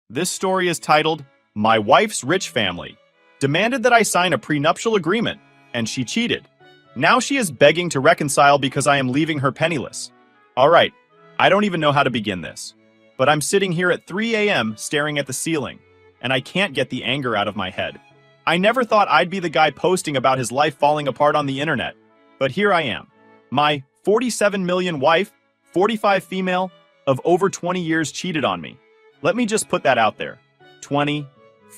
This story is titled, My Wife's Rich Family Demanded that I sign a prenuptial agreement, and she cheated. Now she is begging to reconcile because I am leaving her penniless. Alright, I don't even know how to begin this. But I'm sitting here at 3 a.m. staring at the ceiling, and I can't get the anger out of my head. I never thought I'd be the guy posting about his life falling apart on the internet. But here I am. My 47 million wife, 45 female, of over 20 years cheated on me. Let me just put that out there. 20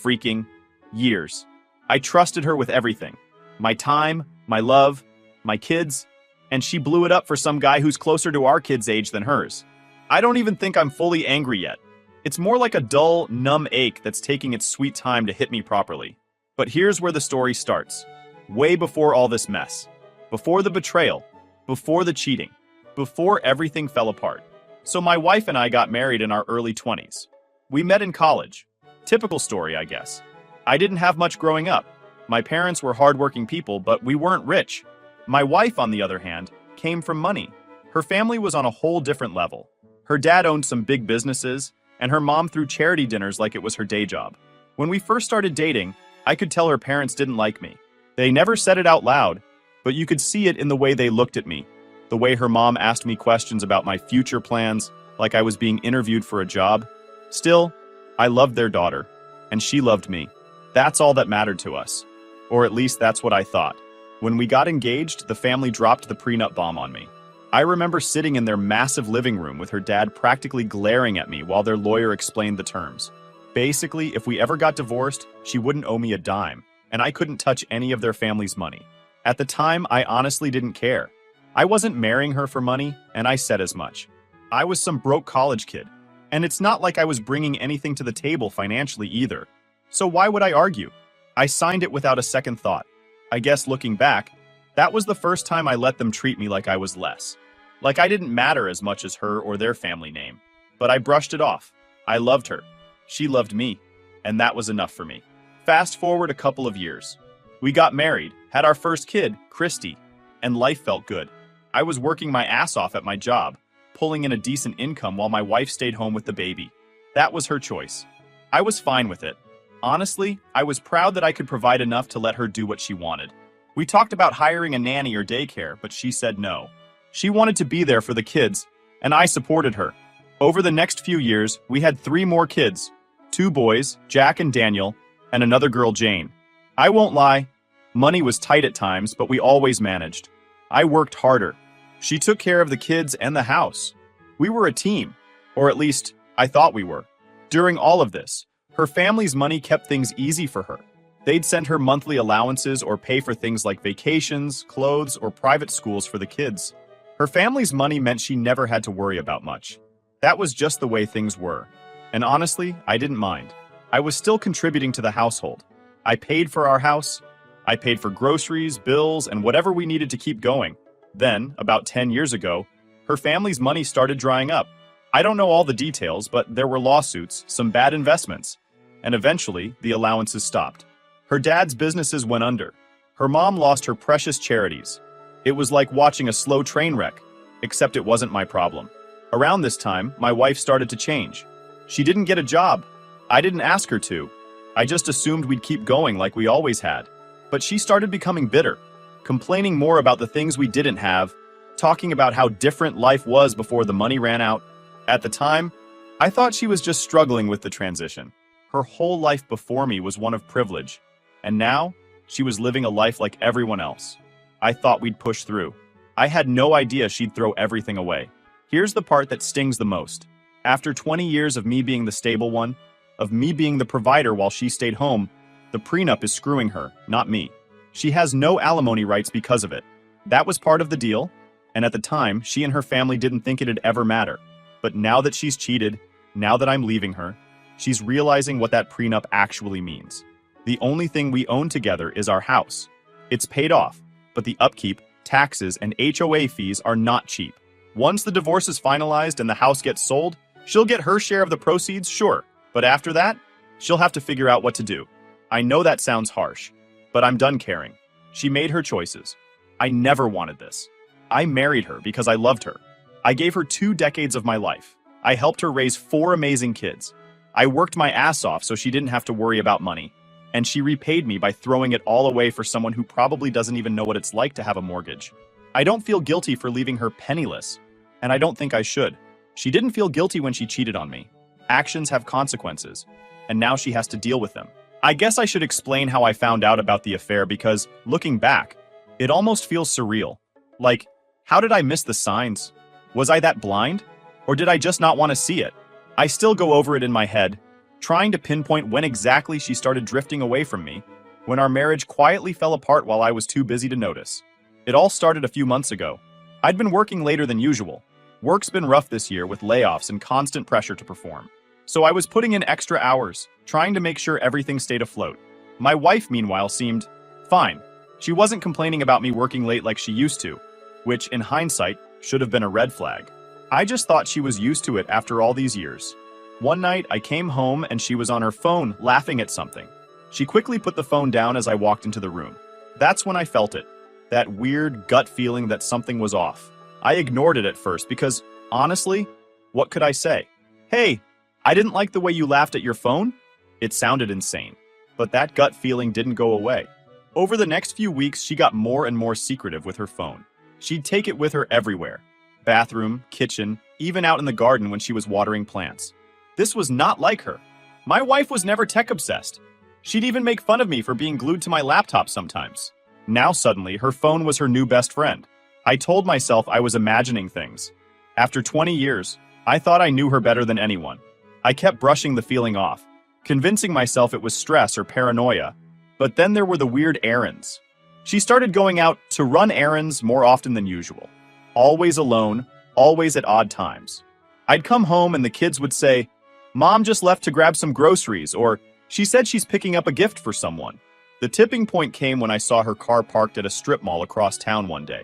freaking years. I trusted her with everything. My time, my love, my kids, and she blew it up for some guy who's closer to our kids' age than hers. I don't even think I'm fully angry yet. It's more like a dull, numb ache that's taking its sweet time to hit me properly. But here's where the story starts. Way before all this mess. Before the betrayal. Before the cheating. Before everything fell apart. So my wife and I got married in our early 20s. We met in college. Typical story, I guess. I didn't have much growing up. My parents were hardworking people, but we weren't rich. My wife, on the other hand, came from money. Her family was on a whole different level. Her dad owned some big businesses, and her mom threw charity dinners like it was her day job. When we first started dating, I could tell her parents didn't like me. They never said it out loud, but you could see it in the way they looked at me. The way her mom asked me questions about my future plans, like I was being interviewed for a job. Still, I loved their daughter, and she loved me. That's all that mattered to us. Or at least that's what I thought. When we got engaged, the family dropped the prenup bomb on me. I remember sitting in their massive living room with her dad practically glaring at me while their lawyer explained the terms. Basically, if we ever got divorced, she wouldn't owe me a dime, and I couldn't touch any of their family's money. At the time, I honestly didn't care. I wasn't marrying her for money, and I said as much. I was some broke college kid, and it's not like I was bringing anything to the table financially either. So why would I argue? I signed it without a second thought. I guess looking back, that was the first time I let them treat me like I was less. Like I didn't matter as much as her or their family name. But I brushed it off. I loved her. She loved me. And that was enough for me. Fast forward a couple of years. We got married, had our first kid, Christy, and life felt good. I was working my ass off at my job, pulling in a decent income while my wife stayed home with the baby. That was her choice. I was fine with it. Honestly, I was proud that I could provide enough to let her do what she wanted. We talked about hiring a nanny or daycare, but she said no. She wanted to be there for the kids, and I supported her. Over the next few years, we had 3 more kids. 2 boys, Jack and Daniel, and another girl, Jane. I won't lie, money was tight at times, but we always managed. I worked harder. She took care of the kids and the house. We were a team, or at least, I thought we were. During all of this, her family's money kept things easy for her. They'd send her monthly allowances or pay for things like vacations, clothes, or private schools for the kids. Her family's money meant she never had to worry about much. That was just the way things were. And honestly, I didn't mind. I was still contributing to the household. I paid for our house. I paid for groceries, bills, and whatever we needed to keep going. Then, about 10 years ago, her family's money started drying up. I don't know all the details, but there were lawsuits, some bad investments, and eventually, the allowances stopped. Her dad's businesses went under. Her mom lost her precious charities. It was like watching a slow train wreck, except it wasn't my problem. Around this time, my wife started to change. She didn't get a job. I didn't ask her to. I just assumed we'd keep going like we always had. But she started becoming bitter, complaining more about the things we didn't have, talking about how different life was before the money ran out. At the time, I thought she was just struggling with the transition. Her whole life before me was one of privilege, and now she was living a life like everyone else. I thought we'd push through. I had no idea she'd throw everything away. Here's the part that stings the most. After 20 years of me being the stable one, of me being the provider while she stayed home, the prenup is screwing her, not me. She has no alimony rights because of it. That was part of the deal, and at the time, she and her family didn't think it'd ever matter. But now that she's cheated, now that I'm leaving her, she's realizing what that prenup actually means. The only thing we own together is our house. It's paid off, but the upkeep, taxes, and HOA fees are not cheap. Once the divorce is finalized and the house gets sold, she'll get her share of the proceeds, sure. But after that, she'll have to figure out what to do. I know that sounds harsh, but I'm done caring. She made her choices. I never wanted this. I married her because I loved her. I gave her 2 decades of my life. I helped her raise 4 amazing kids. I worked my ass off so she didn't have to worry about money, and she repaid me by throwing it all away for someone who probably doesn't even know what it's like to have a mortgage. I don't feel guilty for leaving her penniless, and I don't think I should. She didn't feel guilty when she cheated on me. Actions have consequences, and now she has to deal with them. I guess I should explain how I found out about the affair because, looking back, it almost feels surreal. Like, how did I miss the signs? Was I that blind? Or did I just not want to see it? I still go over it in my head, trying to pinpoint when exactly she started drifting away from me, when our marriage quietly fell apart while I was too busy to notice. It all started a few months ago. I'd been working later than usual. Work's been rough this year with layoffs and constant pressure to perform. So I was putting in extra hours, trying to make sure everything stayed afloat. My wife, meanwhile, seemed fine. She wasn't complaining about me working late like she used to, which, in hindsight, should have been a red flag. I just thought she was used to it after all these years. One night, I came home and she was on her phone, laughing at something. She quickly put the phone down as I walked into the room. That's when I felt it. That weird gut feeling that something was off. I ignored it at first because, honestly, what could I say? Hey, I didn't like the way you laughed at your phone? It sounded insane. But that gut feeling didn't go away. Over the next few weeks, she got more and more secretive with her phone. She'd take it with her everywhere. Bathroom, kitchen, even out in the garden when she was watering plants. This was not like her. My wife was never tech-obsessed. She'd even make fun of me for being glued to my laptop sometimes. Now suddenly, her phone was her new best friend. I told myself I was imagining things. After 20 years, I thought I knew her better than anyone. I kept brushing the feeling off, convincing myself it was stress or paranoia. But then there were the weird errands. She started going out to run errands more often than usual. Always alone, always at odd times. I'd come home and the kids would say, "Mom just left to grab some groceries," or "She said she's picking up a gift for someone." The tipping point came when I saw her car parked at a strip mall across town one day.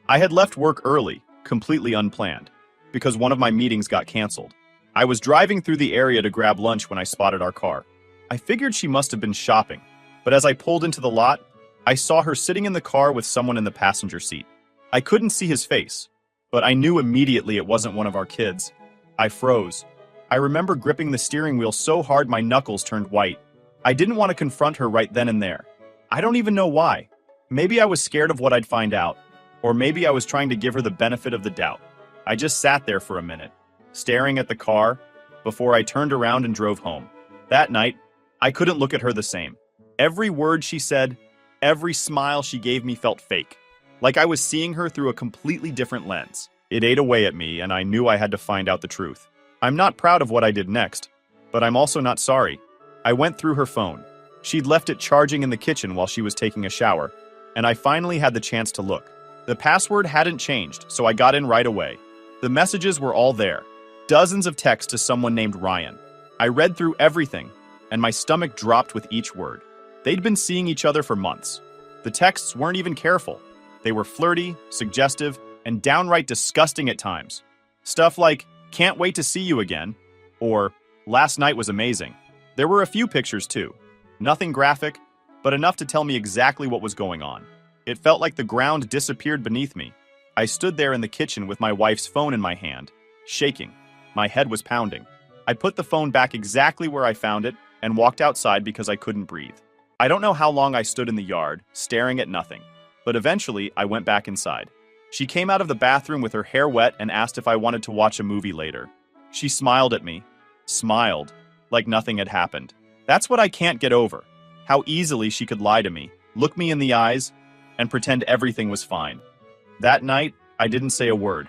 I had left work early, completely unplanned, because one of my meetings got canceled. I was driving through the area to grab lunch when I spotted our car. I figured she must have been shopping, but as I pulled into the lot, I saw her sitting in the car with someone in the passenger seat. I couldn't see his face, but I knew immediately it wasn't one of our kids. I froze. I remember gripping the steering wheel so hard my knuckles turned white. I didn't want to confront her right then and there. I don't even know why. Maybe I was scared of what I'd find out, or maybe I was trying to give her the benefit of the doubt. I just sat there for a minute, staring at the car, before I turned around and drove home. That night, I couldn't look at her the same. Every word she said, every smile she gave me felt fake, like I was seeing her through a completely different lens. It ate away at me, and I knew I had to find out the truth. I'm not proud of what I did next, but I'm also not sorry. I went through her phone. She'd left it charging in the kitchen while she was taking a shower, and I finally had the chance to look. The password hadn't changed, so I got in right away. The messages were all there. Dozens of texts to someone named Ryan. I read through everything, and my stomach dropped with each word. They'd been seeing each other for months. The texts weren't even careful. They were flirty, suggestive, and downright disgusting at times. Stuff like, "Can't wait to see you again," or "Last night was amazing." There were a few pictures too. Nothing graphic, but enough to tell me exactly what was going on. It felt like the ground disappeared beneath me. I stood there in the kitchen with my wife's phone in my hand, shaking. My head was pounding. I put the phone back exactly where I found it and walked outside because I couldn't breathe. I don't know how long I stood in the yard, staring at nothing, but eventually I went back inside. She came out of the bathroom with her hair wet and asked if I wanted to watch a movie later. She smiled at me. Smiled, like nothing had happened. That's what I can't get over. How easily she could lie to me, look me in the eyes, and pretend everything was fine. That night, I didn't say a word.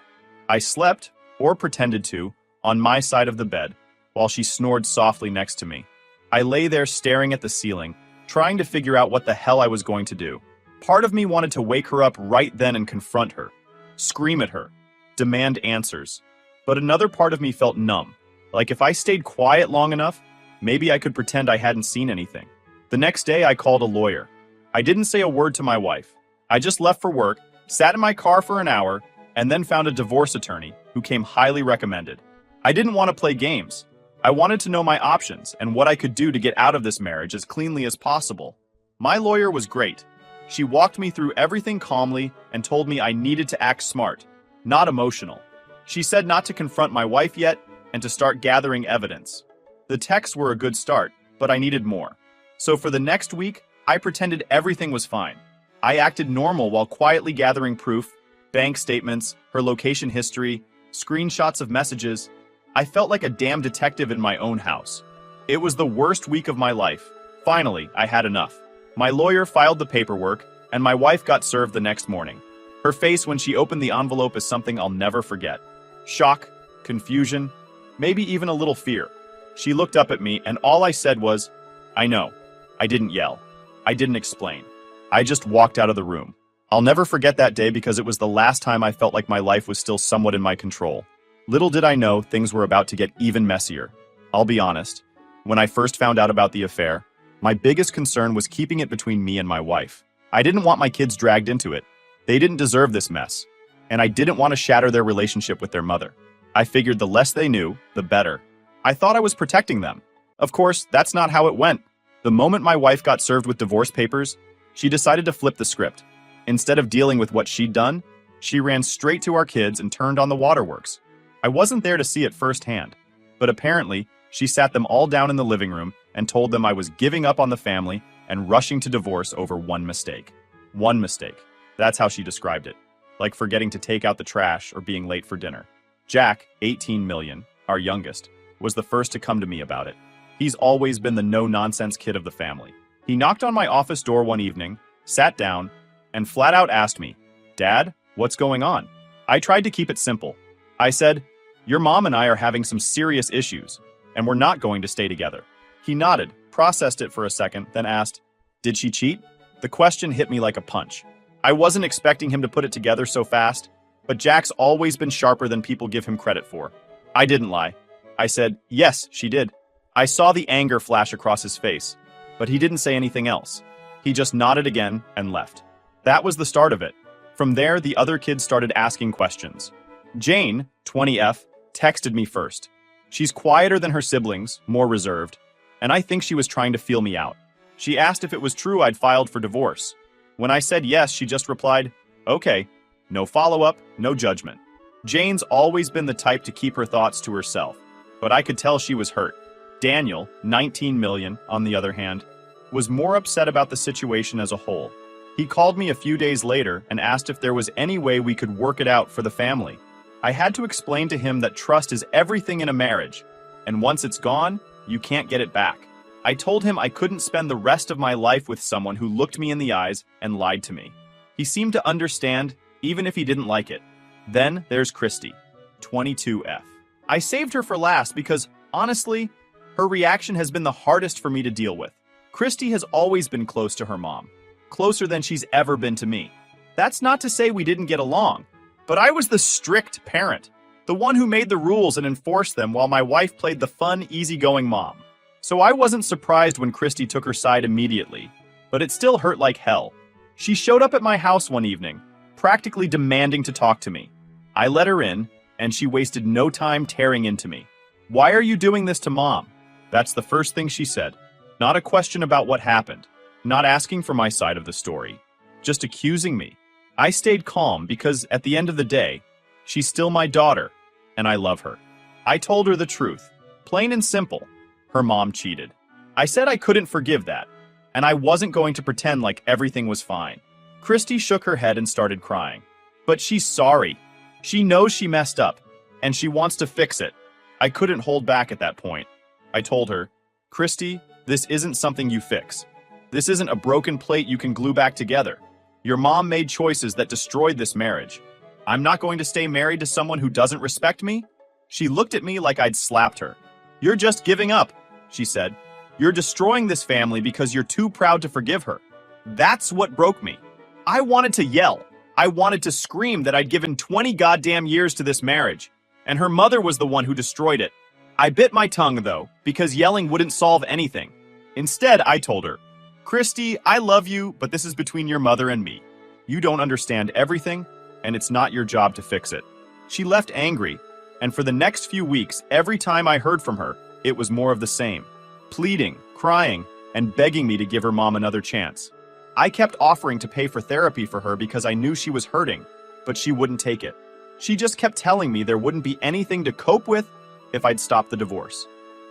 I slept, or pretended to, on my side of the bed, while she snored softly next to me. I lay there staring at the ceiling, trying to figure out what the hell I was going to do. Part of me wanted to wake her up right then and confront her, scream at her, demand answers. But another part of me felt numb, like if I stayed quiet long enough, maybe I could pretend I hadn't seen anything. The next day, I called a lawyer. I didn't say a word to my wife. I just left for work, sat in my car for an hour, and then found a divorce attorney who came highly recommended. I didn't want to play games. I wanted to know my options and what I could do to get out of this marriage as cleanly as possible. My lawyer was great. She walked me through everything calmly and told me I needed to act smart, not emotional. She said not to confront my wife yet and to start gathering evidence. The texts were a good start, but I needed more. So for the next week, I pretended everything was fine. I acted normal while quietly gathering proof, bank statements, her location history, screenshots of messages. I felt like a damn detective in my own house. It was the worst week of my life. Finally, I had enough. My lawyer filed the paperwork, and my wife got served the next morning. Her face when she opened the envelope is something I'll never forget. Shock, confusion, maybe even a little fear. She looked up at me, and all I said was, "I know." I didn't yell. I didn't explain. I just walked out of the room. I'll never forget that day because it was the last time I felt like my life was still somewhat in my control. Little did I know things were about to get even messier. I'll be honest. When I first found out about the affair, my biggest concern was keeping it between me and my wife. I didn't want my kids dragged into it. They didn't deserve this mess. And I didn't want to shatter their relationship with their mother. I figured the less they knew, the better. I thought I was protecting them. Of course, that's not how it went. The moment my wife got served with divorce papers, she decided to flip the script. Instead of dealing with what she'd done, she ran straight to our kids and turned on the waterworks. I wasn't there to see it firsthand, but apparently, she sat them all down in the living room and told them I was giving up on the family and rushing to divorce over one mistake. One mistake. That's how she described it. Like forgetting to take out the trash or being late for dinner. Jack, 18 million, our youngest, was the first to come to me about it. He's always been the no-nonsense kid of the family. He knocked on my office door one evening, sat down, and flat out asked me, "Dad, what's going on?" I tried to keep it simple. I said, "Your mom and I are having some serious issues, and we're not going to stay together." He nodded, processed it for a second, then asked, "Did she cheat?" The question hit me like a punch. I wasn't expecting him to put it together so fast, but Jack's always been sharper than people give him credit for. I didn't lie. I said, "Yes, she did." I saw the anger flash across his face, but he didn't say anything else. He just nodded again and left. That was the start of it. From there, the other kids started asking questions. Jane, 20F, texted me first. She's quieter than her siblings, more reserved, and I think she was trying to feel me out. She asked if it was true I'd filed for divorce. When I said yes, she just replied, "Okay." No follow-up, no judgment. Jane's always been the type to keep her thoughts to herself, but I could tell she was hurt. Daniel, 19 million, on the other hand, was more upset about the situation as a whole. He called me a few days later and asked if there was any way we could work it out for the family. I had to explain to him that trust is everything in a marriage, and once it's gone, you can't get it back. I told him I couldn't spend the rest of my life with someone who looked me in the eyes and lied to me. He seemed to understand, even if he didn't like it. Then there's Christy, 22F. I saved her for last because, honestly, her reaction has been the hardest for me to deal with. Christy has always been close to her mom, closer than she's ever been to me. That's not to say we didn't get along, but I was the strict parent, the one who made the rules and enforced them while my wife played the fun, easygoing mom. So I wasn't surprised when Christy took her side immediately, but it still hurt like hell. She showed up at my house one evening, practically demanding to talk to me. I let her in, and she wasted no time tearing into me. "Why are you doing this to Mom?" That's the first thing she said. Not a question about what happened, not asking for my side of the story, just accusing me. I stayed calm because, at the end of the day, she's still my daughter, and I love her. I told her the truth, plain and simple. Her mom cheated. I said I couldn't forgive that, and I wasn't going to pretend like everything was fine. Christy shook her head and started crying. But she's sorry. She knows she messed up, and she wants to fix it. I couldn't hold back at that point. I told her, "Christy, this isn't something you fix. This isn't a broken plate you can glue back together. Your mom made choices that destroyed this marriage. I'm not going to stay married to someone who doesn't respect me." She looked at me like I'd slapped her. "You're just giving up," she said. "You're destroying this family because you're too proud to forgive her." That's what broke me. I wanted to yell. I wanted to scream that I'd given 20 goddamn years to this marriage, and her mother was the one who destroyed it. I bit my tongue, though, because yelling wouldn't solve anything. Instead, I told her, "Christy, I love you, but this is between your mother and me. You don't understand everything, and it's not your job to fix it." She left angry, and for the next few weeks, every time I heard from her, it was more of the same. Pleading, crying, and begging me to give her mom another chance. I kept offering to pay for therapy for her because I knew she was hurting, but she wouldn't take it. She just kept telling me there wouldn't be anything to cope with if I'd stop the divorce.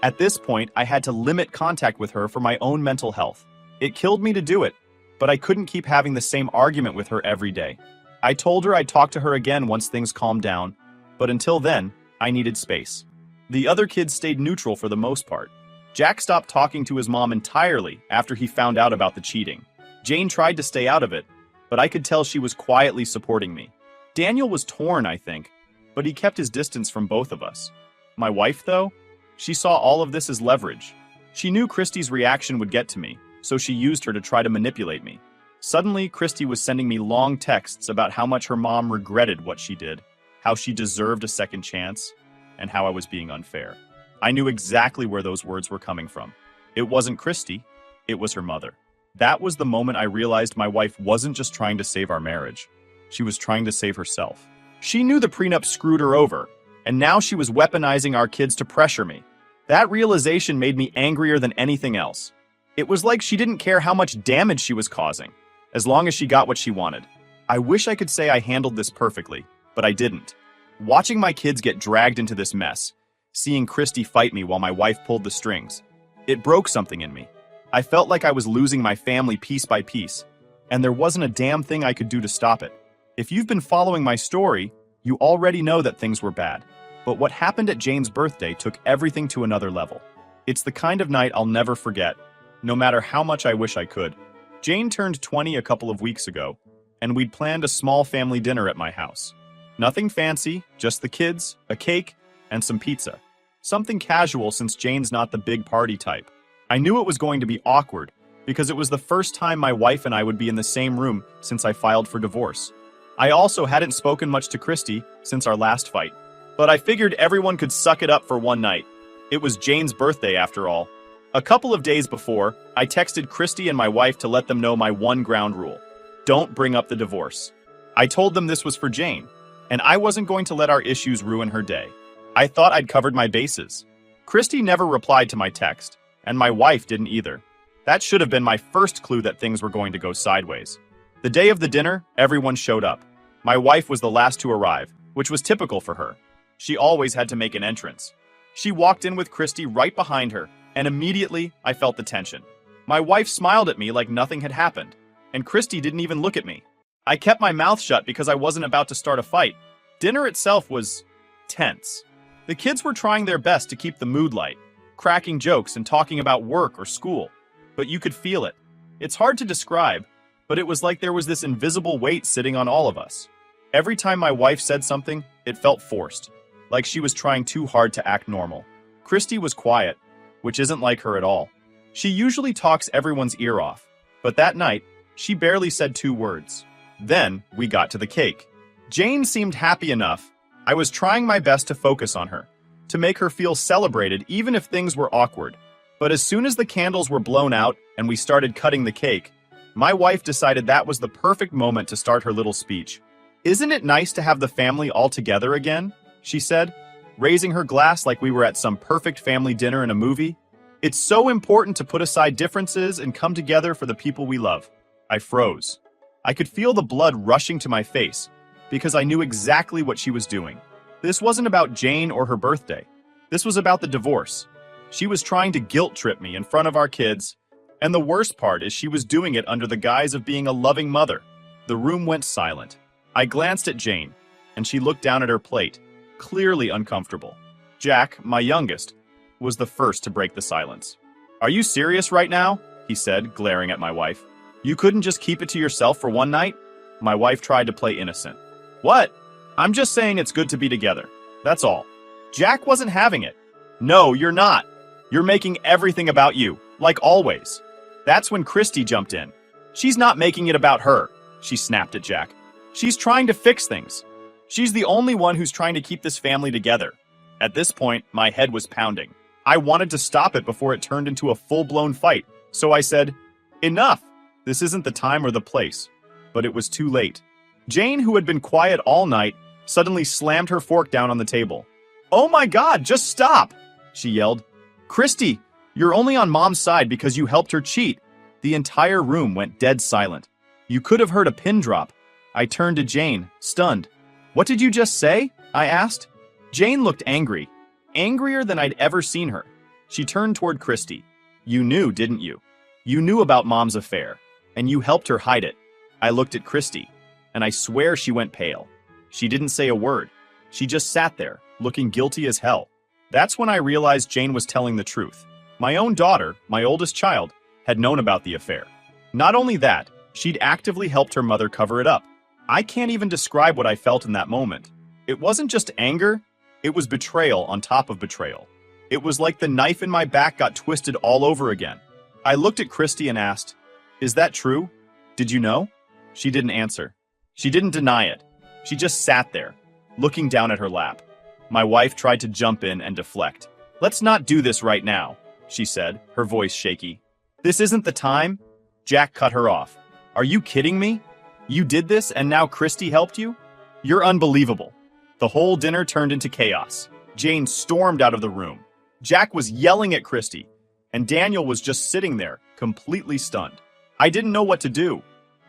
At this point, I had to limit contact with her for my own mental health. It killed me to do it, but I couldn't keep having the same argument with her every day. I told her I'd talk to her again once things calmed down, but until then, I needed space. The other kids stayed neutral for the most part. Jack stopped talking to his mom entirely after he found out about the cheating. Jane tried to stay out of it, but I could tell she was quietly supporting me. Daniel was torn, I think, but he kept his distance from both of us. My wife, though? She saw all of this as leverage. She knew Christy's reaction would get to me, so she used her to try to manipulate me. Suddenly, Christy was sending me long texts about how much her mom regretted what she did, how she deserved a second chance, and how I was being unfair. I knew exactly where those words were coming from. It wasn't Christy, it was her mother. That was the moment I realized my wife wasn't just trying to save our marriage. She was trying to save herself. She knew the prenup screwed her over, and now she was weaponizing our kids to pressure me. That realization made me angrier than anything else. It was like she didn't care how much damage she was causing, as long as she got what she wanted. I wish I could say I handled this perfectly, but I didn't. Watching my kids get dragged into this mess, seeing Christy fight me while my wife pulled the strings, it broke something in me. I felt like I was losing my family piece by piece, and there wasn't a damn thing I could do to stop it. If you've been following my story, you already know that things were bad. But what happened at Jane's birthday took everything to another level. It's the kind of night I'll never forget, no matter how much I wish I could. Jane turned 20 a couple of weeks ago, and we'd planned a small family dinner at my house. Nothing fancy, just the kids, a cake, and some pizza. Something casual since Jane's not the big party type. I knew it was going to be awkward, because it was the first time my wife and I would be in the same room since I filed for divorce. I also hadn't spoken much to Christy since our last fight. But I figured everyone could suck it up for one night. It was Jane's birthday after all. A couple of days before, I texted Christy and my wife to let them know my one ground rule. Don't bring up the divorce. I told them this was for Jane, and I wasn't going to let our issues ruin her day. I thought I'd covered my bases. Christy never replied to my text, and my wife didn't either. That should have been my first clue that things were going to go sideways. The day of the dinner, everyone showed up. My wife was the last to arrive, which was typical for her. She always had to make an entrance. She walked in with Christy right behind her, and immediately I felt the tension. My wife smiled at me like nothing had happened, and Christy didn't even look at me. I kept my mouth shut because I wasn't about to start a fight. Dinner itself was tense. The kids were trying their best to keep the mood light, cracking jokes and talking about work or school, but you could feel it. It's hard to describe, but it was like there was this invisible weight sitting on all of us. Every time my wife said something, it felt forced, like she was trying too hard to act normal. Christy was quiet, which isn't like her at all. She usually talks everyone's ear off, but that night, she barely said 2 words. Then, we got to the cake. Jane seemed happy enough. I was trying my best to focus on her, to make her feel celebrated even if things were awkward. But as soon as the candles were blown out and we started cutting the cake, my wife decided that was the perfect moment to start her little speech. "Isn't it nice to have the family all together again?" she said, raising her glass like we were at some perfect family dinner in a movie. "It's so important to put aside differences and come together for the people we love." I froze. I could feel the blood rushing to my face because I knew exactly what she was doing. This wasn't about Jane or her birthday. This was about the divorce. She was trying to guilt trip me in front of our kids, and the worst part is she was doing it under the guise of being a loving mother. The room went silent. I glanced at Jane, and she looked down at her plate, clearly uncomfortable. Jack, my youngest, was the first to break the silence. "Are you serious right now?" he said, glaring at my wife. "You couldn't just keep it to yourself for one night?" My wife tried to play innocent. "What? I'm just saying it's good to be together. That's all." Jack wasn't having it. "No, you're not. You're making everything about you, like always." That's when Christy jumped in. "She's not making it about her," she snapped at Jack. "She's trying to fix things. She's the only one who's trying to keep this family together." At this point, my head was pounding. I wanted to stop it before it turned into a full-blown fight, so I said, "Enough! This isn't the time or the place." But it was too late. Jane, who had been quiet all night, suddenly slammed her fork down on the table. "Oh my God, just stop!" she yelled. "Christy, you're only on Mom's side because you helped her cheat." The entire room went dead silent. You could have heard a pin drop. I turned to Jane, stunned. "What did you just say?" I asked. Jane looked angry, angrier than I'd ever seen her. She turned toward Christy. You knew, didn't you? You knew about Mom's affair, and you helped her hide it. I looked at Christy, and I swear she went pale. She didn't say a word. She just sat there, looking guilty as hell. That's when I realized Jane was telling the truth. My own daughter, my oldest child, had known about the affair. Not only that, she'd actively helped her mother cover it up. I can't even describe what I felt in that moment. It wasn't just anger, it was betrayal on top of betrayal. It was like the knife in my back got twisted all over again. I looked at Christy and asked, "Is that true? Did you know?" She didn't answer. She didn't deny it. She just sat there, looking down at her lap. My wife tried to jump in and deflect. "Let's not do this right now," she said, her voice shaky. "This isn't the time." Jack cut her off. "Are you kidding me? You did this and now Christy helped you? You're unbelievable." The whole dinner turned into chaos. Jane stormed out of the room. Jack was yelling at Christy, and Daniel was just sitting there, completely stunned. I didn't know what to do.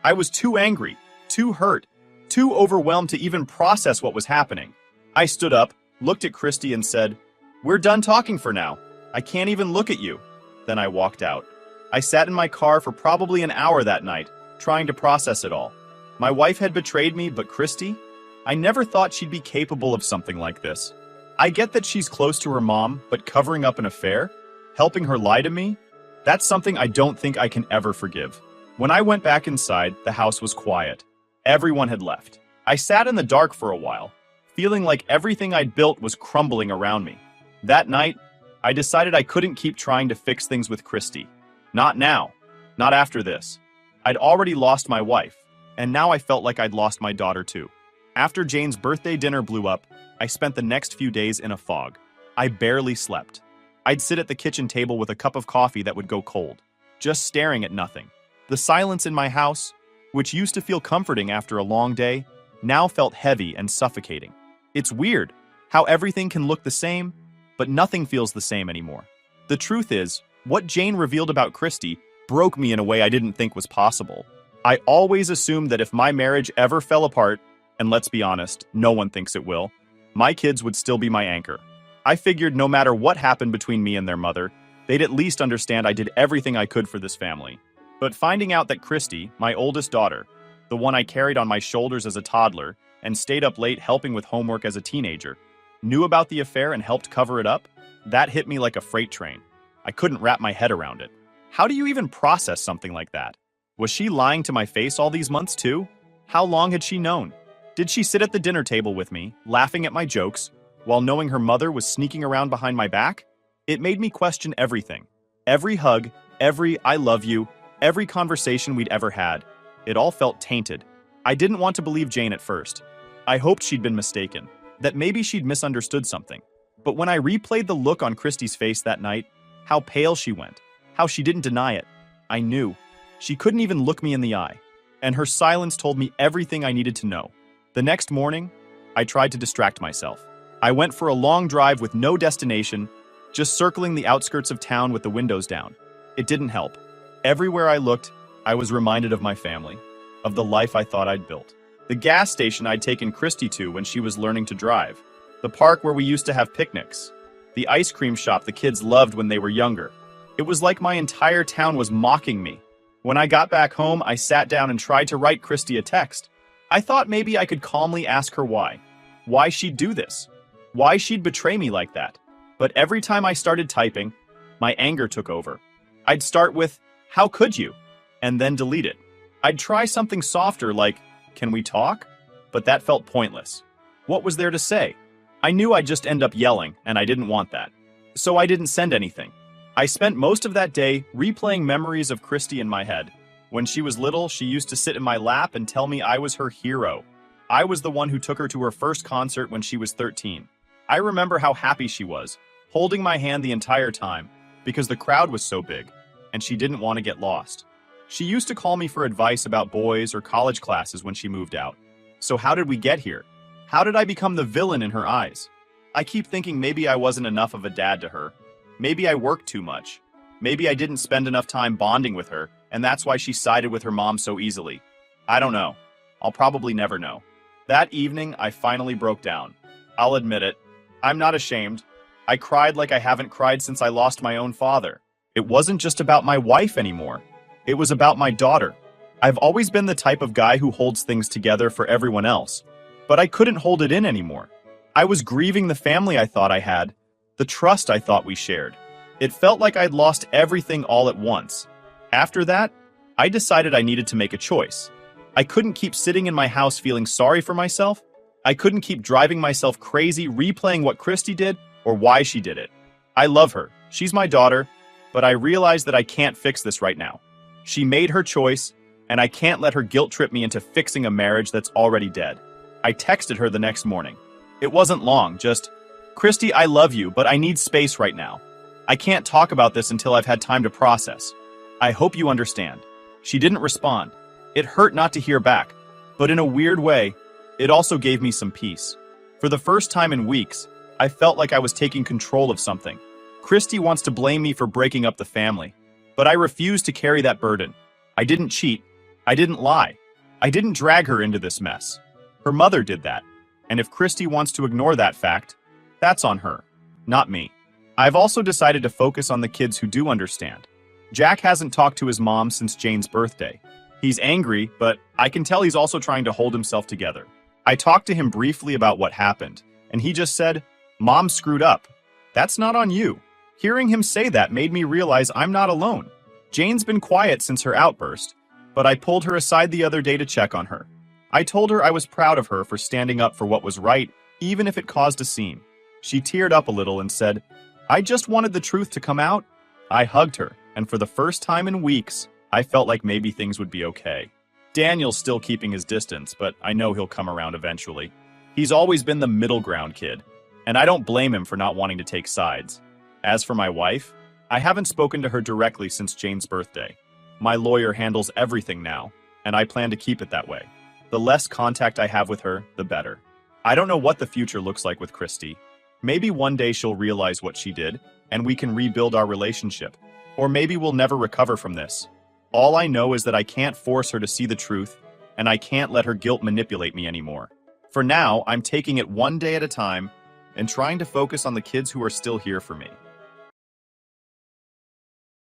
I was too angry, too hurt, too overwhelmed to even process what was happening. I stood up, looked at Christy and said, "We're done talking for now. I can't even look at you." Then I walked out. I sat in my car for probably an hour that night, trying to process it all. My wife had betrayed me, but Christy? I never thought she'd be capable of something like this. I get that she's close to her mom, but covering up an affair? Helping her lie to me? That's something I don't think I can ever forgive. When I went back inside, the house was quiet. Everyone had left. I sat in the dark for a while, feeling like everything I'd built was crumbling around me. That night, I decided I couldn't keep trying to fix things with Christy. Not now. Not after this. I'd already lost my wife, and now I felt like I'd lost my daughter too. After Jane's birthday dinner blew up, I spent the next few days in a fog. I barely slept. I'd sit at the kitchen table with a cup of coffee that would go cold, just staring at nothing. The silence in my house, which used to feel comforting after a long day, now felt heavy and suffocating. It's weird how everything can look the same, but nothing feels the same anymore. The truth is, what Jane revealed about Christy broke me in a way I didn't think was possible. I always assumed that if my marriage ever fell apart, and let's be honest, no one thinks it will, my kids would still be my anchor. I figured no matter what happened between me and their mother, they'd at least understand I did everything I could for this family. But finding out that Christy, my oldest daughter, the one I carried on my shoulders as a toddler and stayed up late helping with homework as a teenager, knew about the affair and helped cover it up, that hit me like a freight train. I couldn't wrap my head around it. How do you even process something like that? Was she lying to my face all these months too? How long had she known? Did she sit at the dinner table with me, laughing at my jokes, while knowing her mother was sneaking around behind my back? It made me question everything. Every hug, every "I love you," every conversation we'd ever had. It all felt tainted. I didn't want to believe Jane at first. I hoped she'd been mistaken, that maybe she'd misunderstood something. But when I replayed the look on Christy's face that night, how pale she went, how she didn't deny it, I knew. She couldn't even look me in the eye. And her silence told me everything I needed to know. The next morning, I tried to distract myself. I went for a long drive with no destination, just circling the outskirts of town with the windows down. It didn't help. Everywhere I looked, I was reminded of my family, of the life I thought I'd built. The gas station I'd taken Christy to when she was learning to drive. The park where we used to have picnics. The ice cream shop the kids loved when they were younger. It was like my entire town was mocking me. When I got back home, I sat down and tried to write Christy a text. I thought maybe I could calmly ask her why. Why she'd do this. Why she'd betray me like that. But every time I started typing, my anger took over. I'd start with, "How could you?" and then delete it. I'd try something softer like, "Can we talk?" But that felt pointless. What was there to say? I knew I'd just end up yelling, and I didn't want that. So I didn't send anything. I spent most of that day replaying memories of Christy in my head. When she was little, she used to sit in my lap and tell me I was her hero. I was the one who took her to her first concert when she was 13. I remember how happy she was, holding my hand the entire time, because the crowd was so big, and she didn't want to get lost. She used to call me for advice about boys or college classes when she moved out. So how did we get here? How did I become the villain in her eyes? I keep thinking maybe I wasn't enough of a dad to her. Maybe I worked too much. Maybe I didn't spend enough time bonding with her, and that's why she sided with her mom so easily. I don't know. I'll probably never know. That evening, I finally broke down. I'll admit it. I'm not ashamed. I cried like I haven't cried since I lost my own father. It wasn't just about my wife anymore. It was about my daughter. I've always been the type of guy who holds things together for everyone else, but I couldn't hold it in anymore. I was grieving the family I thought I had, the trust I thought we shared. It felt like I'd lost everything all at once. After that, I decided I needed to make a choice. I couldn't keep sitting in my house feeling sorry for myself. I couldn't keep driving myself crazy replaying what Christy did or why she did it. I love her. She's my daughter, but I realize that I can't fix this right now. She made her choice, and I can't let her guilt trip me into fixing a marriage that's already dead. I texted her the next morning. It wasn't long, just, "Christy, I love you, but I need space right now. I can't talk about this until I've had time to process. I hope you understand." She didn't respond. It hurt not to hear back, but in a weird way, it also gave me some peace. For the first time in weeks, I felt like I was taking control of something. Christy wants to blame me for breaking up the family, but I refuse to carry that burden. I didn't cheat. I didn't lie. I didn't drag her into this mess. Her mother did that, and if Christy wants to ignore that fact, that's on her, not me. I've also decided to focus on the kids who do understand. Jack hasn't talked to his mom since Jane's birthday. He's angry, but I can tell he's also trying to hold himself together. I talked to him briefly about what happened, and he just said, "Mom screwed up. That's not on you." Hearing him say that made me realize I'm not alone. Jane's been quiet since her outburst, but I pulled her aside the other day to check on her. I told her I was proud of her for standing up for what was right, even if it caused a scene. She teared up a little and said, "I just wanted the truth to come out." I hugged her, and for the first time in weeks, I felt like maybe things would be okay. Daniel's still keeping his distance, but I know he'll come around eventually. He's always been the middle ground kid, and I don't blame him for not wanting to take sides. As for my wife, I haven't spoken to her directly since Jane's birthday. My lawyer handles everything now, and I plan to keep it that way. The less contact I have with her, the better. I don't know what the future looks like with Christy. Maybe one day she'll realize what she did, and we can rebuild our relationship. Or maybe we'll never recover from this. All I know is that I can't force her to see the truth, and I can't let her guilt manipulate me anymore. For now, I'm taking it one day at a time and trying to focus on the kids who are still here for me.